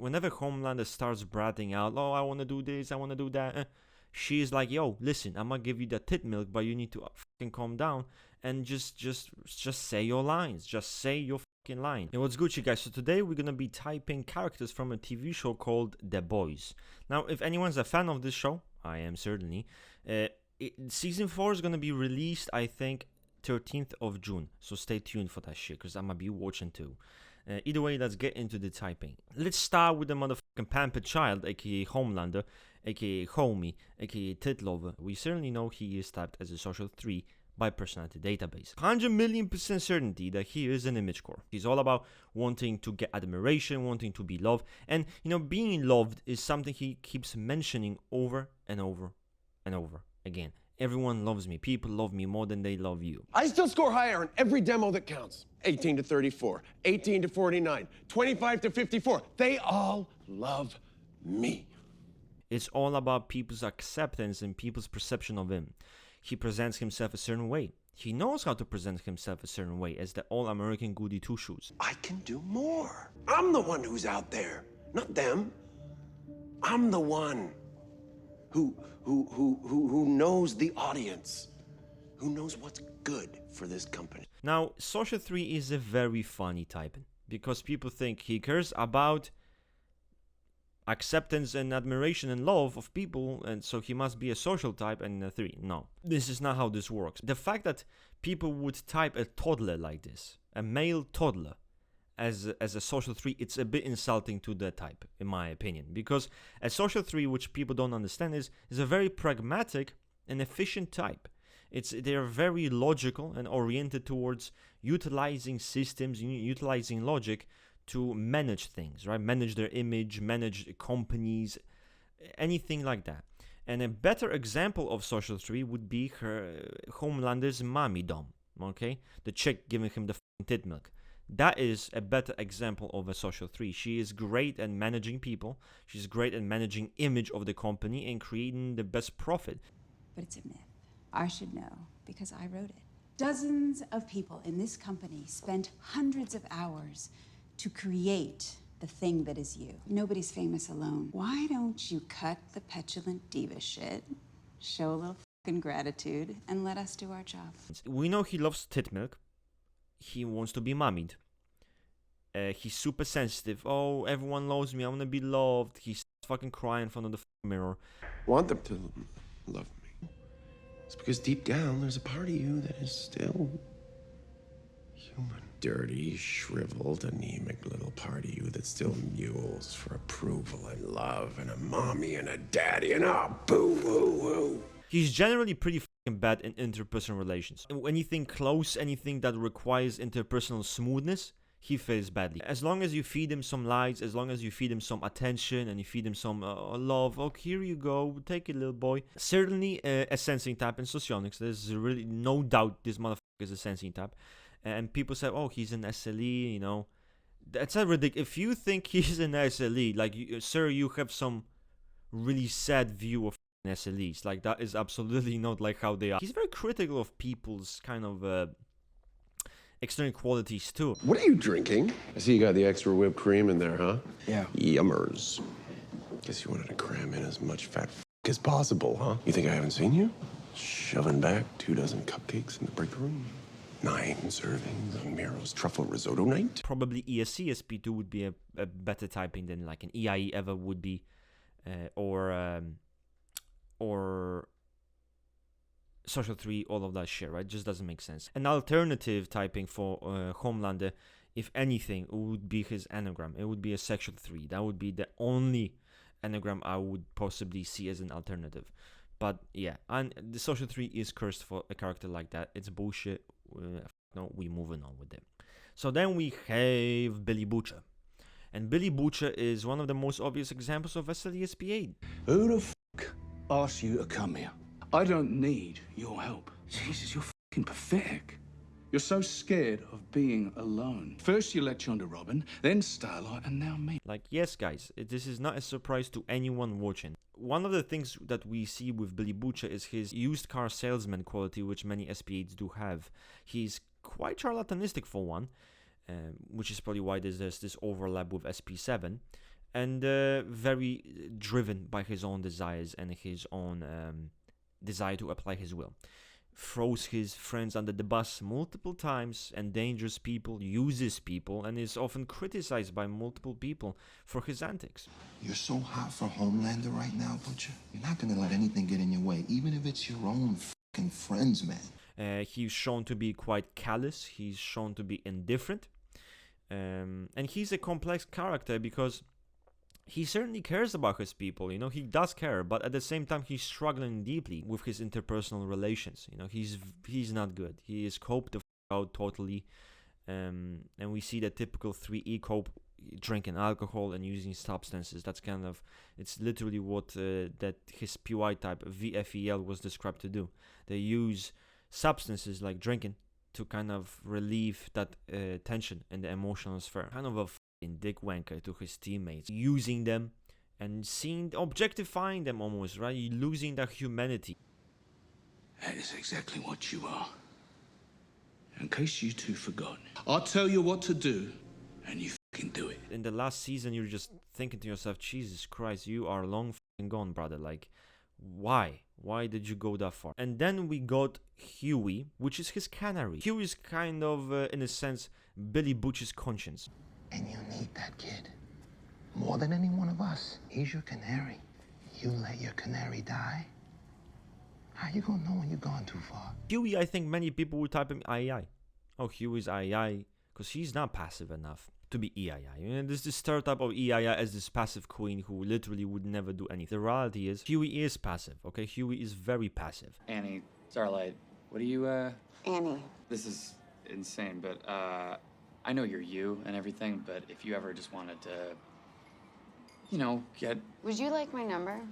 whenever Homelander starts bratting out, oh, I want to do this, I want to do that, she's like, yo, listen, I'm gonna give you the tit milk, but you need to fucking calm down and just say your lines. Just say your fucking line. And what's good, you guys? So today we're gonna be typing characters from a TV show called The Boys. Now, if anyone's a fan of this show, I am certainly. Season 4 is gonna be released, I think, 13th of June. So stay tuned for that shit, because I'm gonna be watching too. Either way, let's get into the typing. Let's start with the motherfucking pampered child, aka Homelander, aka Homie, aka Tit Lover. We certainly know he is typed as a social 3 by personality database. 100,000,000% certainty that he is an image core. He's all about wanting to get admiration, wanting to be loved, and being loved is something he keeps mentioning over and over and over again. Everyone loves me. People love me more than they love you. I still score higher in every demo that counts. 18 to 34, 18 to 49, 25 to 54. They all love me. It's all about people's acceptance and people's perception of him. He presents himself a certain way. He knows how to present himself a certain way as the all-American goody two-shoes. I can do more. I'm the one who's out there, not them. I'm the one who knows the audience, who knows what's good for this company. Now, Social 3 is a very funny type because people think he cares about acceptance and admiration and love of people, and so he must be a social type and a 3. No, this is not how this works. The fact that people would type a toddler like this, a male toddler, as a social 3, it's a bit insulting to the type, in my opinion, because a social 3, which people don't understand, is a very pragmatic and efficient type. They're very logical and oriented towards utilizing systems, utilizing logic to manage things, right? Manage their image, manage companies, anything like that. And a better example of social 3 would be her Homelander's mommy dom, okay? The chick giving him the tit milk. That is a better example of a social 3. She is great at managing people. She's great at managing image of the company and creating the best profit. But it's a myth. I should know because I wrote it. Dozens of people in this company spent hundreds of hours to create the thing that is you. Nobody's famous alone. Why don't you cut the petulant diva shit, show a little fucking gratitude, and let us do our job? We know he loves tit milk. He wants to be mommied. He's super sensitive. Oh, everyone loves me. I want to be loved. He's fucking crying in front of the mirror. Want them to love me. It's because deep down there's a part of you that is still human. Dirty, shriveled, anemic little part of you that still mules for approval and love and a mommy and a daddy and a boo-hoo-hoo. He's generally pretty fucking bad in interpersonal relations. Anything close, anything that requires interpersonal smoothness, he fails badly. As long as you feed him some lies, as long as you feed him some attention and you feed him some love, oh, here you go, take it, little boy. Certainly a sensing type in socionics. There's really no doubt this motherfucker is a sensing type. And people say, oh, he's an SLE, That's a ridiculous. If you think he's an SLE, like, sir, you have some really sad view of SLEs. Like, that is absolutely not like how they are. He's very critical of people's kind of external qualities too. What are you drinking? I see you got the extra whipped cream in there, huh? Yeah. Yummers. Guess you wanted to cram in as much fat as possible, huh? You think I haven't seen you? Shoving back 24 cupcakes in the break room. 9 servings of Miro's truffle risotto night. Probably ESC SP2 would be a better typing than like an EIE ever would be, or Social 3, all of that shit, right? Just doesn't make sense. An alternative typing for Homelander, if anything, would be his anagram. It would be a sexual 3. That would be the only anagram I would possibly see as an alternative. But yeah, and the Social 3 is cursed for a character like that. It's bullshit. No, we're moving on with it. So then we have Billy Butcher. And Billy Butcher is one of the most obvious examples of SLESP8. Who the fuck asked you to come here? I don't need your help. Jesus, you're fucking pathetic. You're so scared of being alone. First you lecture onto Robin, then Starlight, and now me. Like, yes, guys, this is not a surprise to anyone watching. One of the things that we see with Billy Butcher is his used car salesman quality, which many SP8s do have. He's quite charlatanistic for one, which is probably why there's this overlap with SP7. and very driven by his own desires and his own desire to apply his will. Throws his friends under the bus multiple times, endangers people, uses people, and is often criticized by multiple people for his antics. You're so hot for Homelander right now, Butcher. You're not gonna let anything get in your way, even if it's your own fucking friends, man. He's shown to be quite callous, he's shown to be indifferent, and he's a complex character because he certainly cares about his people, you know, he does care, but at the same time he's struggling deeply with his interpersonal relations, you know, he's not good. He is coped the out totally, and we see the typical 3E cope, drinking alcohol and using substances. That's kind of, it's literally what that his PY type VFEL was described to do. They use substances like drinking to kind of relieve that tension in the emotional sphere. Kind of a dick wanker to his teammates, using them and objectifying them almost, right? You're losing their humanity. That is exactly what you are. In case you two forgot, I'll tell you what to do, and you fucking do it. In the last season, you're just thinking to yourself, Jesus Christ, you are long fucking gone, brother. Like, why? Why did you go that far? And then we got Hughie, which is his canary. Hughie is kind of, in a sense, Billy Butch's conscience. And you need that kid. More than any one of us. He's your canary. You let your canary die? How you gonna know when you're gone too far? Hughie, I think many people would type him II. Oh, Hughie's II, because he's not passive enough to be EII. You know, there's this stereotype of EII as this passive queen who literally would never do anything. The reality is, Hughie is passive, okay? Hughie is very passive. Annie, Starlight, what are you, Annie. This is insane, but, I know you're you and everything, but if you ever just wanted to, you know, get... Would you like my number?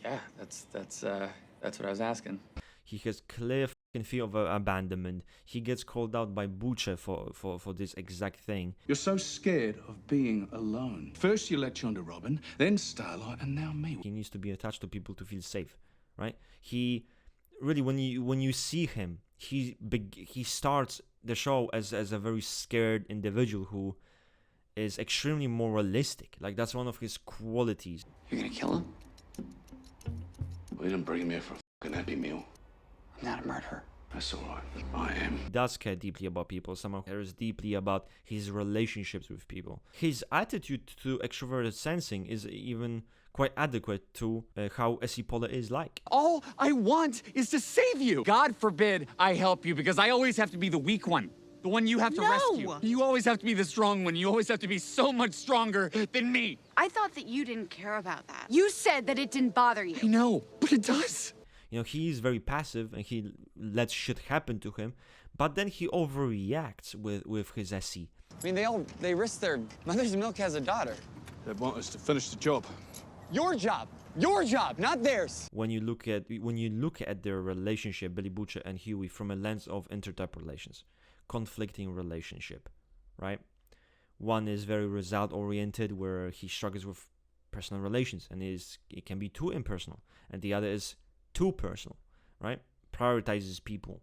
Yeah, that's what I was asking. He has clear fucking fear of abandonment. He gets called out by Butcher for this exact thing. You're so scared of being alone. First you let Yonder Robin, then Starlight, and now me. He needs to be attached to people to feel safe, right? He really, when you see him, he starts the show as a very scared individual who is extremely moralistic. Like, that's one of his qualities. You're gonna kill him? We didn't bring him here for a fucking happy meal. I'm not a murderer. That's all right. I am. He does care deeply about people. Somehow cares deeply about his relationships with people. His attitude to extroverted sensing is even quite adequate to how Esipola is like. All I want is to save you. God forbid I help you, because I always have to be the weak one. The one you have to rescue. You always have to be the strong one. You always have to be so much stronger than me. I thought that you didn't care about that. You said that it didn't bother you. I know, but it does. You know, he is very passive and he lets shit happen to him, but then he overreacts with his SE. I mean, they risk their mother's milk has a daughter. They want us to finish the job. Your job, not theirs. When you look at their relationship, Billy Butcher and Hughie, from a lens of intertype relations, conflicting relationship, right? One is very result oriented, where he struggles with personal relations and it can be too impersonal, and the other is too personal, right? Prioritizes people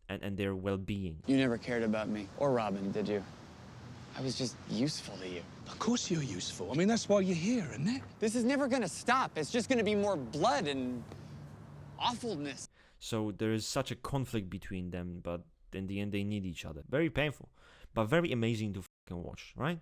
and their well-being. You never cared about me or Robin, did you? I was just useful to you. Of course you're useful. I mean, that's why you're here, isn't it? This is never gonna stop. It's just gonna be more blood and awfulness. So there is such a conflict between them, but in the end they need each other. Very painful, but very amazing to fucking watch, right?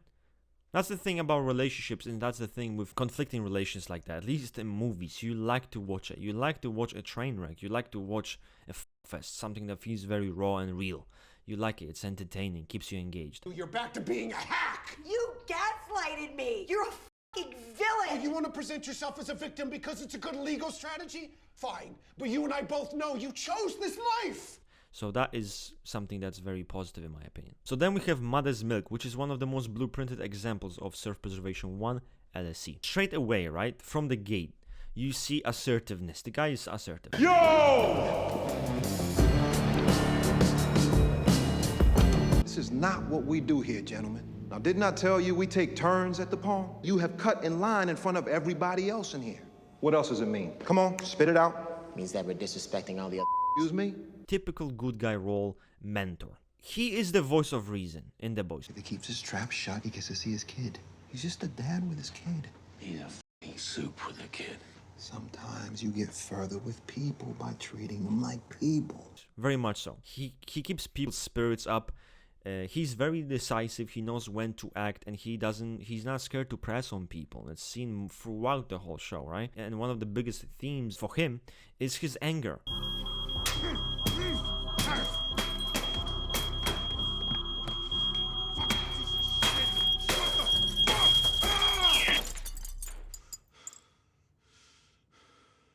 That's the thing about relationships, and that's the thing with conflicting relations like that. At least in movies, you like to watch it. You like to watch a train wreck. You like to watch a fest, something that feels very raw and real. You like it. It's entertaining, keeps you engaged. You're back to being a hack! You gaslighted me! You're a fucking villain! Oh, you want to present yourself as a victim because it's a good legal strategy? Fine. But you and I both know you chose this life! So that is something that's very positive in my opinion. So then we have Mother's Milk, which is one of the most blueprinted examples of self-preservation 1 LSE. Straight away, right, from the gate, you see assertiveness. The guy is assertive. Yo! This is not what we do here, gentlemen. Now, didn't I tell you we take turns at the pawn? You have cut in line in front of everybody else in here. What else does it mean? Come on, spit it out. Means that we're disrespecting all the other. Excuse me? Typical good guy role, mentor. He is the voice of reason in The Boys. If he keeps his trap shut, he gets to see his kid. He's just a dad with his kid. kid. Sometimes you get further with people by treating them like people. Very much so. He keeps people's spirits up. He's very decisive. He knows when to act, and he's not scared to press on people. It's seen throughout the whole show, right? And one of the biggest themes for him is his anger.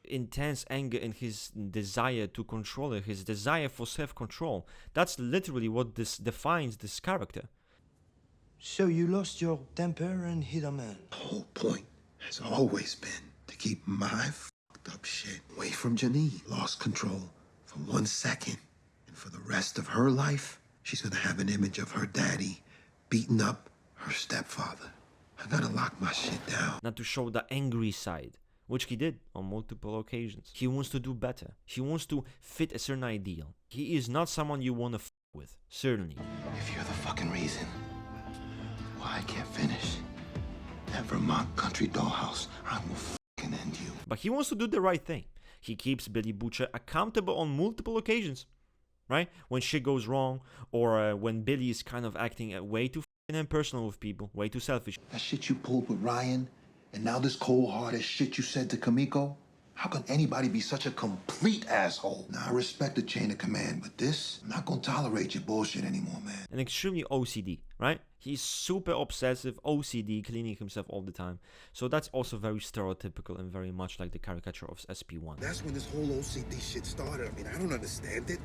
Intense anger and his desire to control it, his desire for self-control. That's literally what defines this character. So you lost your temper and hit a man. The whole point has always been to keep my fucked up shit away from Janine. Lost control for 1 second, and for the rest of her life, she's gonna have an image of her daddy beating up her stepfather. I gotta lock my shit down. Not to show the angry side, which he did on multiple occasions. He wants to do better. He wants to fit a certain ideal. He is not someone you want to with, certainly. If you're the fucking reason why I can't finish that Vermont country dollhouse, I will fucking end you. But he wants to do the right thing. He keeps Billy Butcher accountable on multiple occasions, right? When shit goes wrong, or when Billy is kind of acting way too fucking impersonal with people, way too selfish. That shit you pulled with Ryan, and now this cold-hearted shit you said to Kimiko? How can anybody be such a complete asshole? Now, I respect the chain of command, but this, I'm not gonna tolerate your bullshit anymore, man. And extremely OCD, right? He's super obsessive, OCD, cleaning himself all the time. So that's also very stereotypical and very much like the caricature of SP1. That's when this whole OCD shit started. I mean, I don't understand it.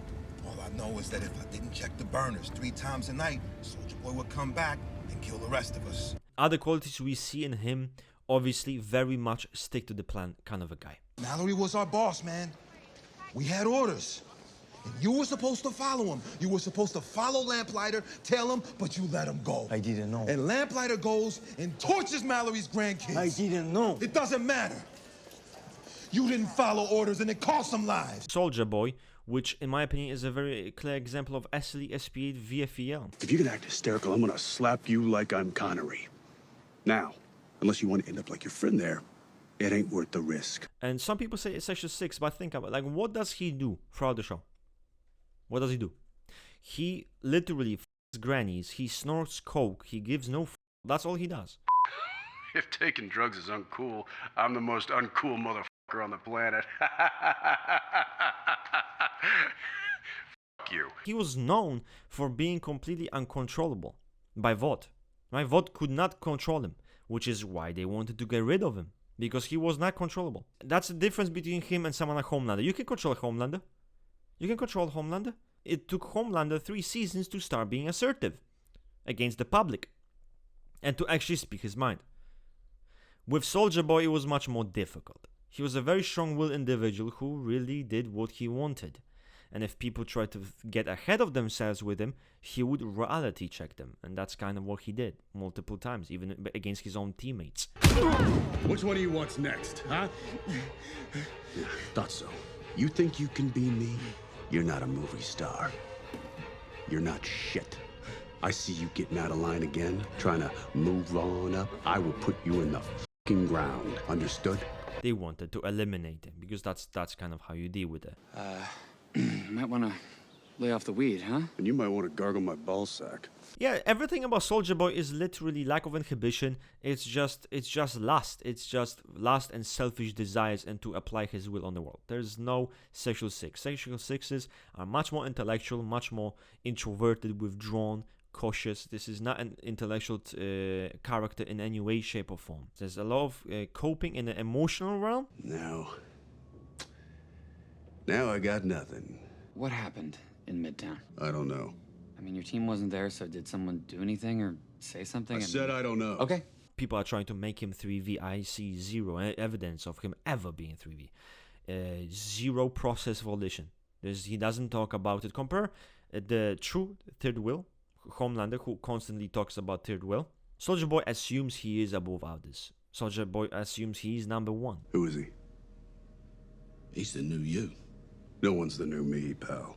All I know is that if I didn't check the burners 3 times a night, Soldier Boy would come back and kill the rest of us. Other qualities we see in him, obviously very much stick to the plan kind of a guy. Mallory was our boss, man. We had orders. And you were supposed to follow him. You were supposed to follow Lamplighter, tell him, but you let him go. I didn't know. And Lamplighter goes and tortures Mallory's grandkids. I didn't know. It doesn't matter. You didn't follow orders and it cost some lives. Soldier Boy, which in my opinion is a very clear example of SLE SP8 VFEL. If you can act hysterical, I'm gonna slap you like I'm Connery. Now, unless you want to end up like your friend there, it ain't worth the risk. And some people say it's Section 6, but think about it. Like, what does he do throughout the show? What does he do? He literally f***s grannies, he snorts coke, he gives no f***. That's all he does. If taking drugs is uncool, I'm the most uncool motherfucker on the planet. Fuck you. He was known for being completely uncontrollable by Vought. Right? Vought could not control him, which is why they wanted to get rid of him, because he was not controllable. That's the difference between him and someone like Homelander. You can control Homelander. You can control Homelander. It took Homelander 3 seasons to start being assertive against the public and to actually speak his mind. With Soldier Boy, it was much more difficult. He was a very strong-willed individual who really did what he wanted. And if people tried to get ahead of themselves with him, he would reality check them. And that's kind of what he did multiple times, even against his own teammates. Which one of you wants next, huh? Yeah, thought so. You think you can be me? You're not a movie star. You're not shit. I see you getting out of line again, trying to move on up. I will put you in the fucking ground. Understood? They wanted to eliminate him because that's kind of how you deal with it. Might want to lay off the weed, huh? And you might want to gargle my ball sack. Yeah, everything about Soldier Boy is literally lack of inhibition. It's just lust. It's just lust and selfish desires and to apply his will on the world. There's no sexual six. Sexual sixes are much more intellectual, much more introverted, withdrawn, cautious. This is not an intellectual character in any way, shape, or form. There's a lot of coping in the emotional realm. Now I got nothing. What happened in Midtown? I don't know. I mean, your team wasn't there, so did someone do anything or say something? I said I don't know. Okay. People are trying to make him 3V. I see zero evidence of him ever being 3V. Zero process of audition. He doesn't talk about it. Compare the true third wheel, Homelander, who constantly talks about third wheel. Soldier Boy assumes he is above others. Soldier Boy assumes he is number one. Who is he? He's the new you. No one's the new me, pal.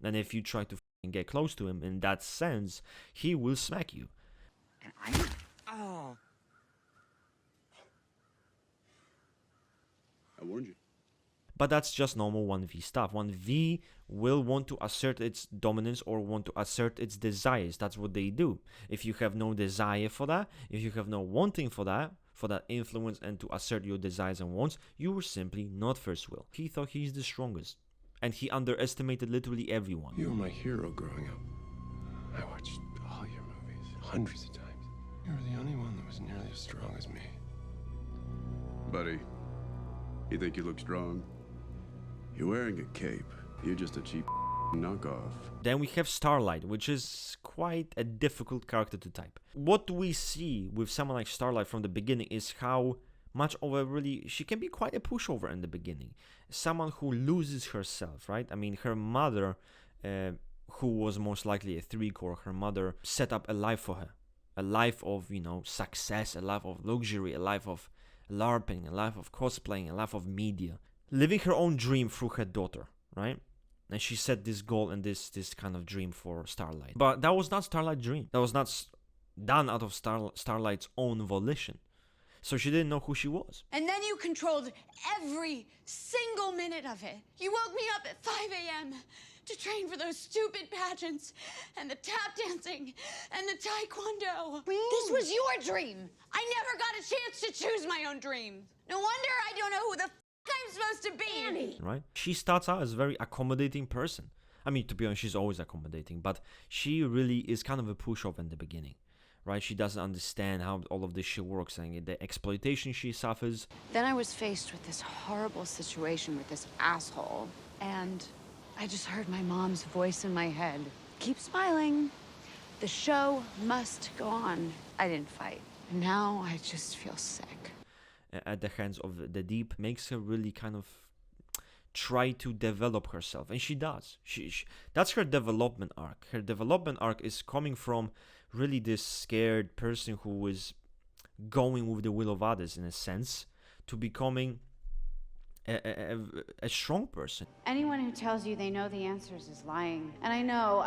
And if you try to get close to him in that sense, he will smack you. And oh. warned you. But that's just normal 1v stuff. 1v will want to assert its dominance or want to assert its desires. That's what they do. If you have no desire for that, if you have no wanting for that influence and to assert your desires and wants, you were simply not first will. He thought he's the strongest. And he underestimated literally everyone. You were my hero growing up. I watched all your movies hundreds of times. You were the only one that was nearly as strong as me. Buddy, you think you look strong? You're wearing a cape. You're just a cheap knockoff. Then we have Starlight, which is quite a difficult character to type. What we see with someone like Starlight from the beginning is how much of a really... She can be quite a pushover in the beginning. Someone who loses herself, right? I mean, her mother, who was most likely a 3-core, her mother set up a life for her. A life of, you know, success, a life of luxury, a life of LARPing, a life of cosplaying, a life of media. Living her own dream through her daughter, right? And she set this goal and this kind of dream for Starlight. But that was not Starlight's dream. That was not done out of Starlight's own volition. So she didn't know who she was. And then you controlled every single minute of it. You woke me up at 5 a.m. to train for those stupid pageants and the tap dancing and the taekwondo. This was your dream. I never got a chance to choose my own dream. No wonder I don't know who the I'm supposed to be. Annie. Right? She starts out as a very accommodating person. I mean, to be honest, she's always accommodating, but she really is kind of a pushover in the beginning, right? She doesn't understand how all of this shit works and the exploitation she suffers. Then I was faced with this horrible situation with this asshole, and I just heard my mom's voice in my head. Keep smiling. The show must go on. I didn't fight. And now I just feel sick. At the hands of the Deep makes her really kind of try to develop herself, and she does. That's her development arc. Her development arc is coming from really this scared person who is going with the will of others in a sense to becoming a strong person. Anyone who tells you they know the answers is lying. And I know,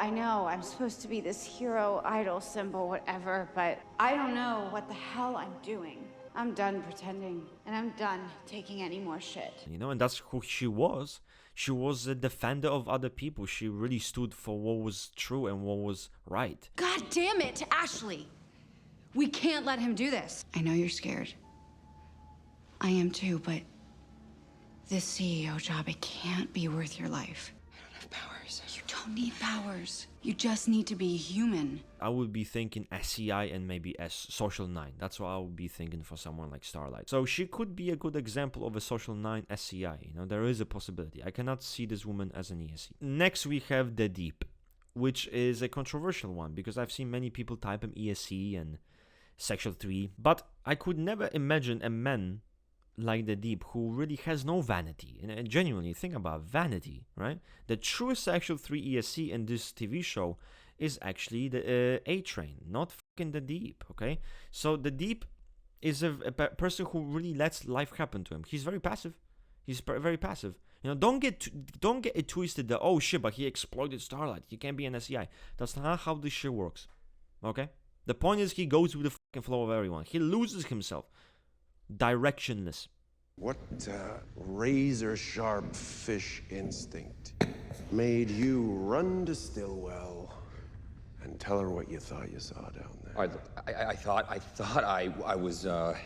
I'm supposed to be this hero, idol symbol, whatever, but I don't know what the hell I'm doing. I'm done pretending, and I'm done taking any more shit. You know, and that's who she was. She was a defender of other people. She really stood for what was true and what was right. God damn it, Ashley! We can't let him do this. I know you're scared. I am too, but this CEO job, it can't be worth your life. I don't have powers. You don't need powers. You just need to be human. I would be thinking SCI and maybe as Social 9. That's what I would be thinking for someone like Starlight. So she could be a good example of a Social 9 SCI. You know, there is a possibility. I cannot see this woman as an ESC. Next we have The Deep, which is a controversial one because I've seen many people type him ESC and Sexual 3, but I could never imagine a man like The Deep who really has no vanity. And genuinely think about vanity, right? The truest Sexual 3 ESC in this TV show is actually the A-Train, not fucking The Deep, okay? So The Deep is a person who really lets life happen to him. He's very passive. He's very passive. You know, don't get it twisted that, oh shit, but he exploited Starlight. He can't be an SCI. That's not how this shit works, okay? The point is he goes with the fucking flow of everyone. He loses himself. Directionless. What razor-sharp fish instinct made you run to Stillwell and tell her what you thought you saw down there? All right, look, I thought I was, I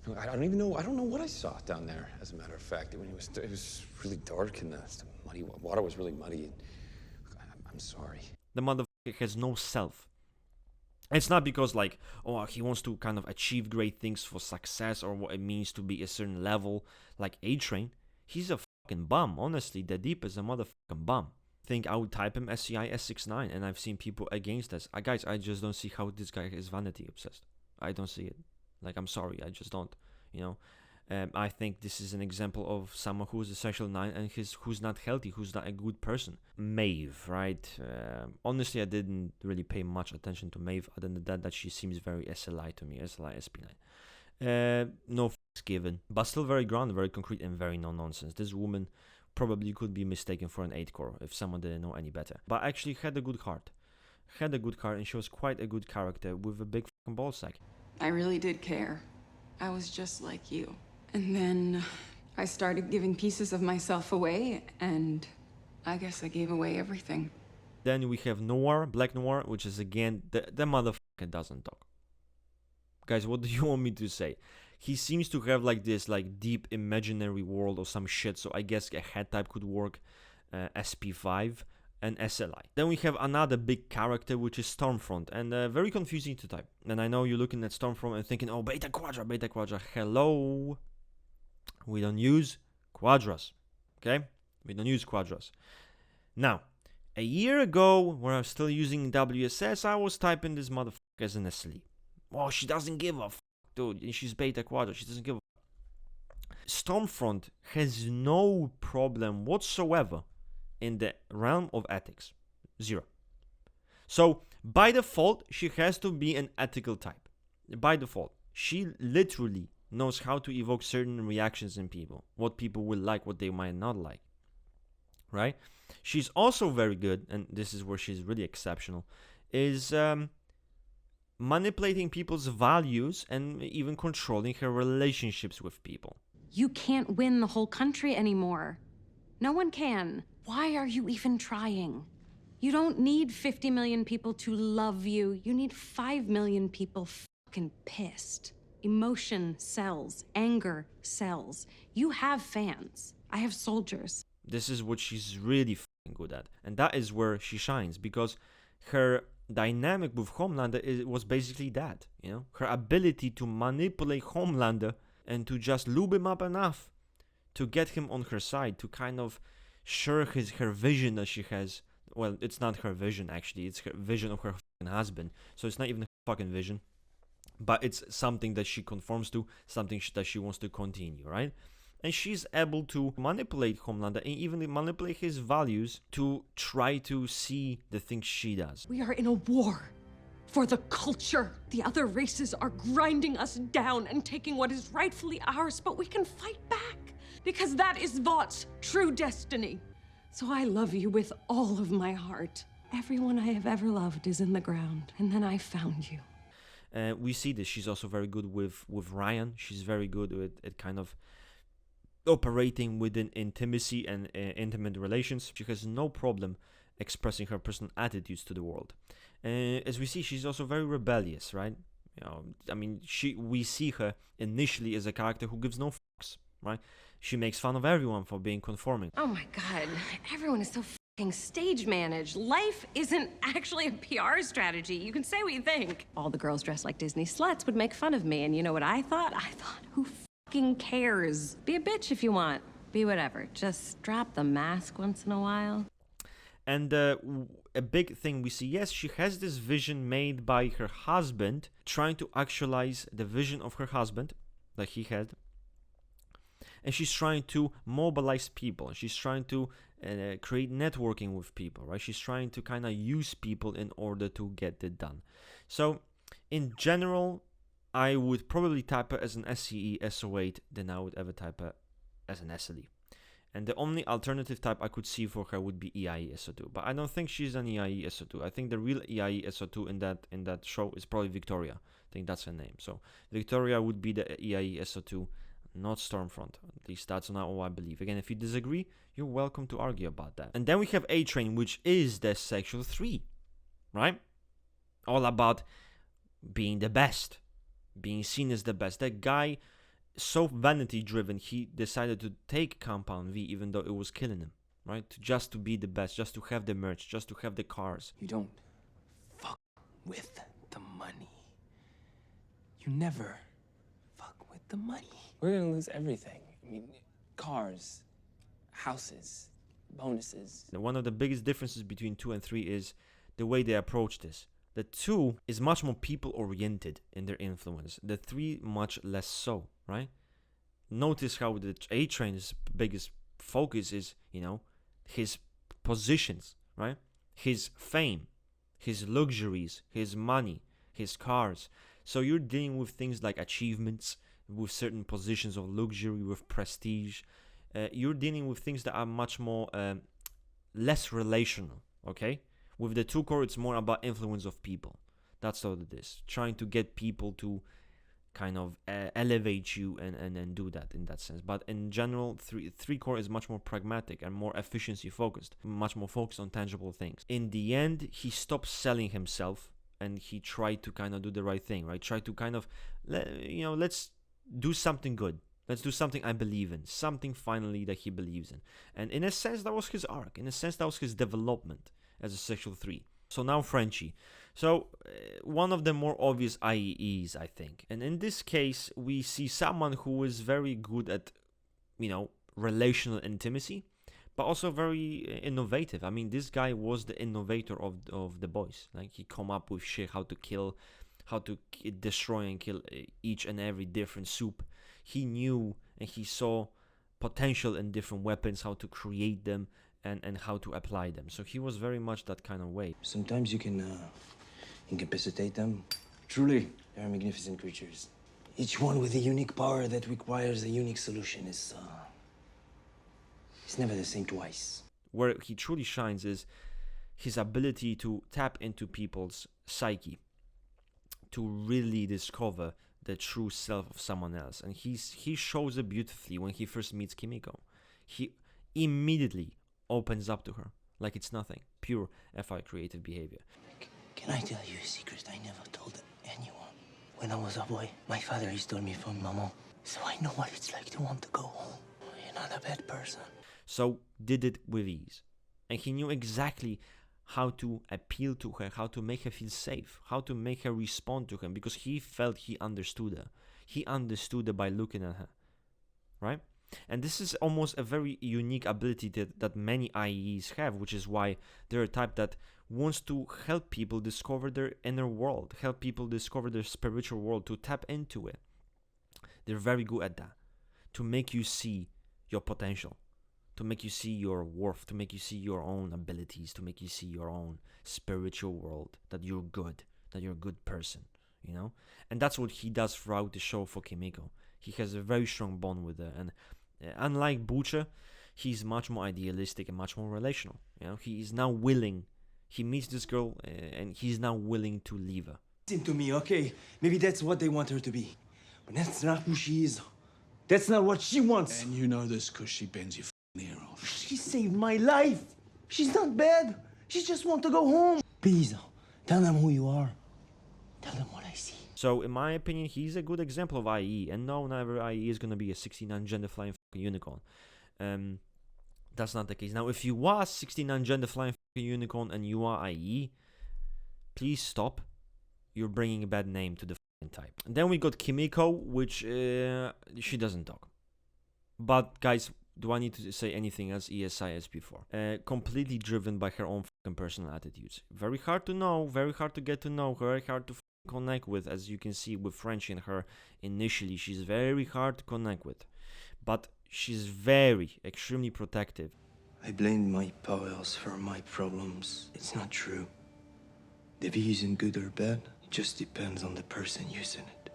don't even know, I don't know what I saw down there, as a matter of fact. It was really dark and the muddy, water was really muddy. And I'm sorry. The motherfucker has no self. It's not because like, oh, he wants to kind of achieve great things for success or what it means to be a certain level like A-Train. He's a fucking bum. Honestly, The Deep is a motherfucking bum. I think I would type him SCI S69 and I've seen people against us. Guys, I just don't see how this guy is vanity obsessed. I don't see it. Like, I'm sorry, I just don't, you know. I think this is an example of someone who's a sexual 9 and who's not healthy, who's not a good person. Maeve, right? Honestly, I didn't really pay much attention to Maeve other than that she seems very SLI to me, SLI, SP9. No f***s given, but still very grounded, very concrete, and very no-nonsense. This woman probably could be mistaken for an 8-core if someone didn't know any better. But actually had a good heart. And she was quite a good character with a big f***ing ballsack. I really did care. I was just like you. And then I started giving pieces of myself away, and I guess I gave away everything. Then we have Noir, Black Noir, which is again, the motherfucker doesn't talk. Guys, what do you want me to say? He seems to have like this like deep imaginary world or some shit, so I guess a head type could work, SP5 and SLI. Then we have another big character, which is Stormfront, and very confusing to type. And I know you're looking at Stormfront and thinking, oh, Beta Quadra, Beta Quadra. Hello. We don't use quadras, okay? We don't use quadras. Now, a year ago, when I was still using WSS, I was typing this motherfucker as an SLE. Oh, she doesn't give a fuck, dude. She's Beta Quadra. She doesn't give a fuck. Stormfront has no problem whatsoever in the realm of ethics. Zero. So, by default, she has to be an ethical type. By default. She literally knows how to evoke certain reactions in people. What people will like, what they might not like. Right? She's also very good, and this is where she's really exceptional, is manipulating people's values and even controlling her relationships with people. You can't win the whole country anymore. No one can. Why are you even trying? You don't need 50 million people to love you. You need 5 million people fucking pissed. Emotion sells. Anger sells. You have fans. I have soldiers. This is what she's really fucking good at. And that is where she shines, because her dynamic with Homelander was basically that, you know? Her ability to manipulate Homelander and to just lube him up enough to get him on her side, to kind of share her vision that she has. Well, it's not her vision, actually. It's her vision of her fucking husband. So it's not even her fucking vision. But it's something that she conforms to, something that she wants to continue, right? And she's able to manipulate Homelander and even manipulate his values to try to see the things she does. We are in a war for the culture. The other races are grinding us down and taking what is rightfully ours, but we can fight back because that is Vought's true destiny. So I love you with all of my heart. Everyone I have ever loved is in the ground, and then I found you. We see this. She's also very good with Ryan. She's very good at kind of operating within intimacy and intimate relations. She has no problem expressing her personal attitudes to the world. As we see, she's also very rebellious, right? You know, I mean, we see her initially as a character who gives no fucks, right? She makes fun of everyone for being conforming. Oh my God, everyone is so fucking stage managed. Life isn't actually a PR strategy. You can say what you think. All the girls dressed like Disney sluts would make fun of me, and you know what I thought? I thought, who fucking cares? Be a bitch if you want. Be whatever. Just drop the mask once in a while. And a big thing we see, yes, she has this vision made by her husband, trying to actualize the vision of her husband that he had. And she's trying to mobilize people. She's trying to create networking with people, right? She's trying to kind of use people in order to get it done. So, in general, I would probably type her as an SCE SO8 than I would ever type her as an SLE. And the only alternative type I could see for her would be EIE SO2. But I don't think she's an EIE SO2. I think the real EIE SO2 in that show is probably Victoria. I think that's her name. So Victoria would be the EIE SO2, not Stormfront. At least that's not what I believe. Again, if you disagree, you're welcome to argue about that. And then we have A-Train, which is the sexual 3, right? All about being the best, being seen as the best. That guy, so vanity driven, he decided to take Compound V even though it was killing him, right? Just to be the best, just to have the merch, just to have the cars. You don't fuck with the money. You never fuck with the money. We're gonna lose everything. I mean, cars, houses, bonuses. One of the biggest differences between 2 and 3 is the way they approach this. The 2 is much more people-oriented in their influence. The 3 much less so, right? Notice how the A-Train's biggest focus is, you know, his positions, right? His fame, his luxuries, his money, his cars. So you're dealing with things like achievements, with certain positions of luxury, with prestige. You're dealing with things that are much more less relational, okay? With the 2 core, it's more about influence of people. That's what it is. Trying to get people to kind of elevate you and do that in that sense. But in general, 3 core is much more pragmatic and more efficiency focused, much more focused on tangible things. In the end, he stopped selling himself and he tried to kind of do the right thing, right? Try to kind of, let's do something good. Let's do something I believe in, something finally that he believes in. And in a sense, that was his arc. In a sense, that was his development as a sexual 3. So now Frenchie. So one of the more obvious IEEs, I think. And in this case, we see someone who is very good at, relational intimacy, but also very innovative. I mean, this guy was the innovator of the boys. Like, he come up with shit, how to kill, how to destroy and kill each and every different soup. He knew and he saw potential in different weapons, how to create them and how to apply them. So he was very much that kind of way. Sometimes you can incapacitate them. Truly, they are magnificent creatures. Each one with a unique power that requires a unique solution is it's never the same twice. Where he truly shines is his ability to tap into people's psyche, to really discover the true self of someone else. And he shows it beautifully when he first meets Kimiko. He immediately opens up to her like it's nothing. Pure FI creative behavior. Can I tell you a secret I never told anyone? When I was a boy, my father, he stole me from Mama. So I know what it's like to want to go home. You're not a bad person. So did it with ease. And he knew exactly how to appeal to her, how to make her feel safe, how to make her respond to him, because he felt he understood her. He understood her by looking at her, right? And this is almost a very unique ability that many IEs have, which is why they're a type that wants to help people discover their inner world, help people discover their spiritual world, to tap into it. They're very good at that, to make you see your potential, to make you see your worth, to make you see your own abilities, to make you see your own spiritual world, that you're good, that you're a good person, And that's what he does throughout the show for Kimiko. He has a very strong bond with her, and unlike Butcher, he's much more idealistic and much more relational. He is now willing. He meets this girl, and he's now willing to leave her. Listen to me, okay? Maybe that's what they want her to be, but that's not who she is. That's not what she wants. And you know this because she bends your ear off. She saved my life. She's not bad. She just wants to go home. Please, tell them who you are. Tell them what I see. So, in my opinion, he's a good example of IE. And no, not every IE is going to be a 69 gender flying unicorn. That's not the case. Now, if you are 69 gender flying unicorn and you are IE, please stop. You're bringing a bad name to the type. And then we got Kimiko, which she doesn't talk. But, guys, do I need to say anything else ESI as before? Completely driven by her own personal attitudes. Very hard to know, very hard to get to know, very hard to connect with, as you can see with Frenchie and her initially. She's very hard to connect with. But she's very, extremely protective. I blame my powers for my problems. It's not true. The V isn't good or bad. It just depends on the person using it.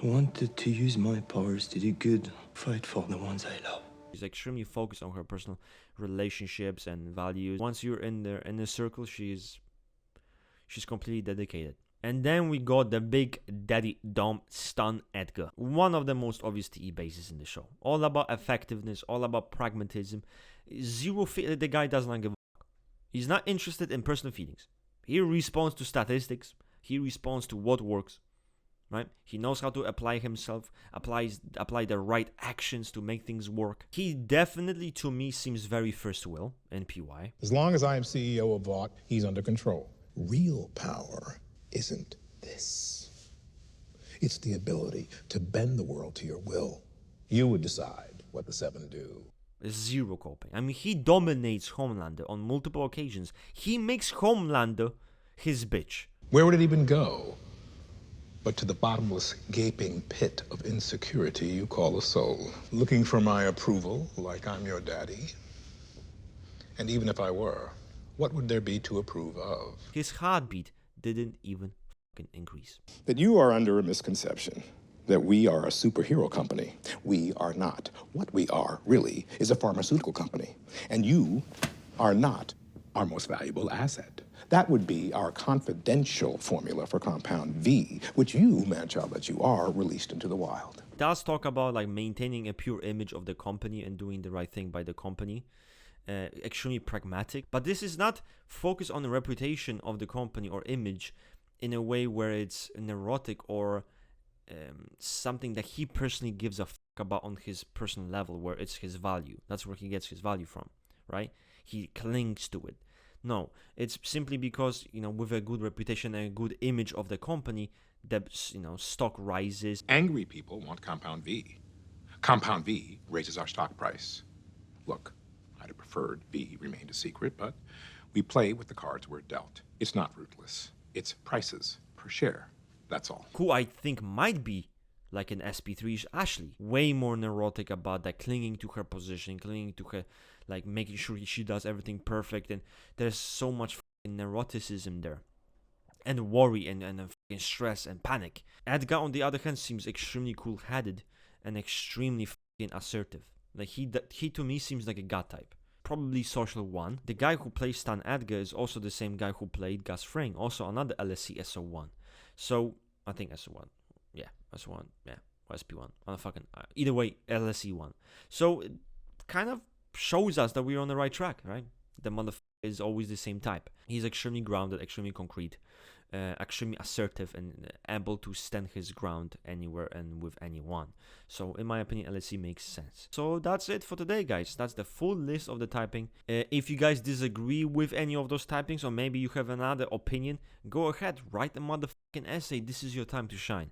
I wanted to use my powers to do good, fight for the ones I love. She's extremely focused on her personal relationships and values. Once you're in the circle, she's completely dedicated. And then we got the big daddy dumb stun Edgar. One of the most obvious TE bases in the show. All about effectiveness, all about pragmatism. The guy does not give a fuck. He's not interested in personal feelings. He responds to statistics. He responds to what works. Right? He knows how to apply himself, apply the right actions to make things work. He definitely, to me, seems very first will in PY. As long as I am CEO of Vought, he's under control. Real power isn't this. It's the ability to bend the world to your will. You would decide what the 7 do. Zero coping. I mean, he dominates Homelander on multiple occasions. He makes Homelander his bitch. Where would it even go? But to the bottomless, gaping pit of insecurity you call a soul. Looking for my approval, like I'm your daddy. And even if I were, what would there be to approve of? His heartbeat didn't even fucking increase. That you are under a misconception. That we are a superhero company. We are not. What we are, really, is a pharmaceutical company. And you are not our most valuable asset. That would be our confidential formula for compound V, which you, man-child that you are, released into the wild. Does talk about like maintaining a pure image of the company and doing the right thing by the company. Extremely pragmatic, but this is not focused on the reputation of the company or image in a way where it's neurotic or something that he personally gives a fuck about on his personal level, where it's his value. That's where he gets his value from, right? He clings to it. No, it's simply because, you know, with a good reputation and a good image of the company, the, you know, stock rises. Angry people want compound V. Compound V raises our stock price. Look, I'd have preferred V remained a secret, but we play with the cards we're dealt. It's not ruthless. It's prices per share. That's all. Who I think might be like an SP3 is Ashley. Way more neurotic about that, clinging to her position, clinging to her, like making sure she does everything perfect. And there's so much fucking neuroticism there. And worry and fucking stress and panic. Edgar, on the other hand, seems extremely cool-headed and extremely fucking assertive. Like he to me seems like a God type. Probably social one. The guy who plays Stan Edgar is also the same guy who played Gus Fring, also another LSC SO1. So I think SO1, yeah, SO1, yeah, or SP1. Either way, LSC1. So it kind of shows us that we're on the right track, right? The motherfucker is always the same type. He's extremely grounded, extremely concrete, extremely assertive, and able to stand his ground anywhere and with anyone. So in my opinion, LSC makes sense. So that's it for today, guys. That's the full list of the typing. If you guys disagree with any of those typings, or maybe you have another opinion, go ahead, write a motherfucking essay. This is your time to shine.